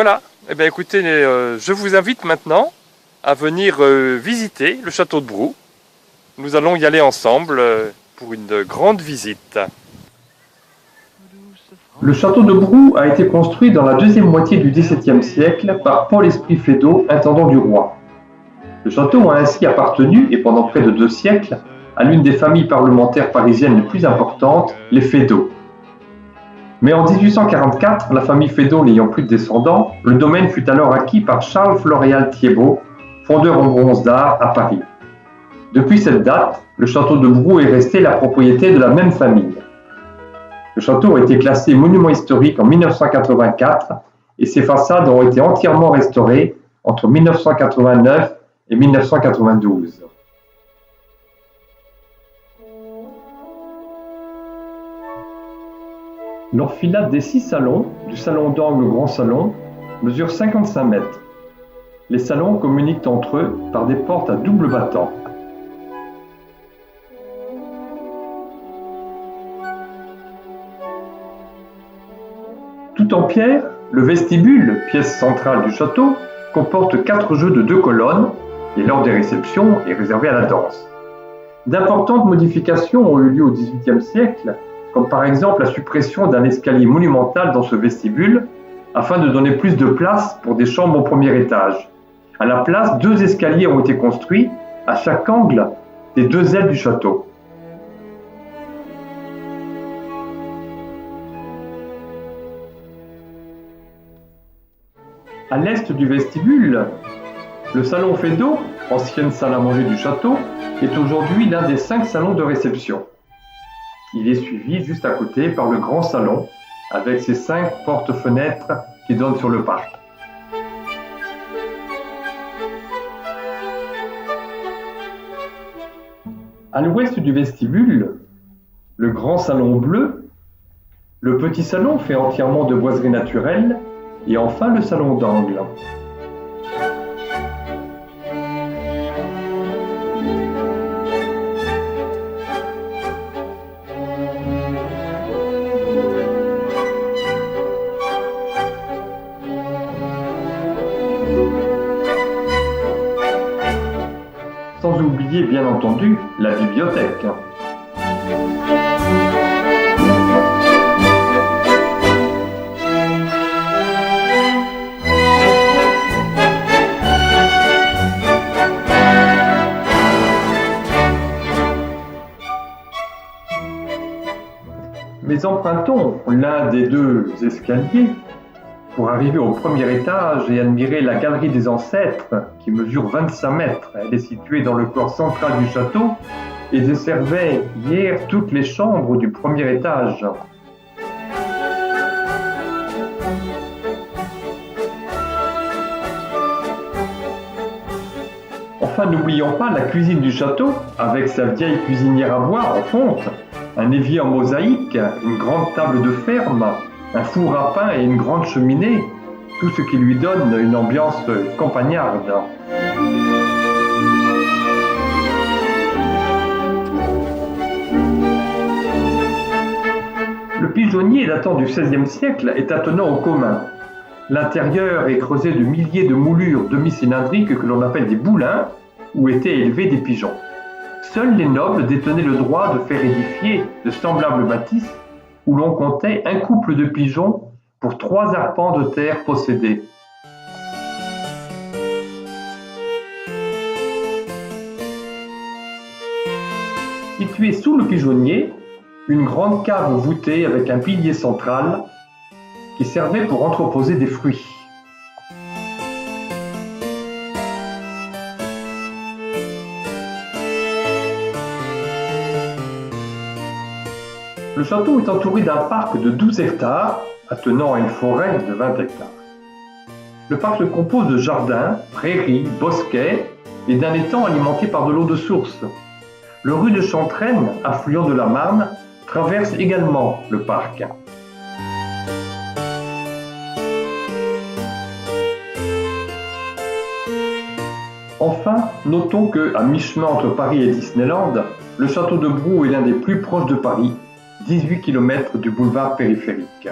Voilà, eh bien écoutez, je vous invite maintenant à venir visiter le château de Brou. Nous allons y aller ensemble pour une grande visite. Le château de Brou a été construit dans la deuxième moitié du XVIIe siècle par Paul-Esprit Feydeau, intendant du roi. Le château a ainsi appartenu, et pendant près de 2 siècles, à l'une des familles parlementaires parisiennes les plus importantes, les Feydeau. Mais en 1844, la famille Feydeau n'ayant plus de descendants, le domaine fut alors acquis par Charles Floréal Thiebaut, fondeur en bronze d'art à Paris. Depuis cette date, le château de Brou est resté la propriété de la même famille. Le château a été classé monument historique en 1984 et ses façades ont été entièrement restaurées entre 1989 et 1992. L'enfilade des 6 salons, du salon d'angle au grand salon, mesure 55 mètres. Les salons communiquent entre eux par des portes à double battant. Tout en pierre, le vestibule, pièce centrale du château, comporte 4 jeux de 2 colonnes et lors des réceptions est réservé à la danse. D'importantes modifications ont eu lieu au XVIIIe siècle, comme par exemple la suppression d'un escalier monumental dans ce vestibule, afin de donner plus de place pour des chambres au premier étage. À la place, 2 escaliers ont été construits à chaque angle des 2 ailes du château. À l'est du vestibule, le salon Feydeau, ancienne salle à manger du château, est aujourd'hui l'un des 5 salons de réception. Il est suivi juste à côté par le grand salon, avec ses 5 portes-fenêtres qui donnent sur le parc. À l'ouest du vestibule, le grand salon bleu, le petit salon fait entièrement de boiseries naturelles, et enfin le salon d'angle. Sans oublier bien entendu la bibliothèque. Mais empruntons l'un des 2 escaliers pour arriver au premier étage et admirer la galerie des ancêtres qui mesure 25 mètres. Elle est située dans le corps central du château et desservait hier toutes les chambres du premier étage. Enfin, n'oublions pas la cuisine du château avec sa vieille cuisinière à bois en fonte, un évier en mosaïque, une grande table de ferme, un four à pain et une grande cheminée, tout ce qui lui donne une ambiance campagnarde. Le pigeonnier datant du XVIe siècle est attenant au commun. L'intérieur est creusé de milliers de moulures demi-cylindriques que l'on appelle des boulins, où étaient élevés des pigeons. Seuls les nobles détenaient le droit de faire édifier de semblables bâtisses où l'on comptait un couple de pigeons pour 3 arpents de terre possédés. Située sous le pigeonnier, une grande cave voûtée avec un pilier central qui servait pour entreposer des fruits. Le château est entouré d'un parc de 12 hectares, attenant à une forêt de 20 hectares. Le parc se compose de jardins, prairies, bosquets et d'un étang alimenté par de l'eau de source. Le rue de Chantraine, affluent de la Marne, traverse également le parc. Enfin, notons qu'à mi-chemin entre Paris et Disneyland, le château de Brou est l'un des plus proches de Paris, 18 km du boulevard périphérique.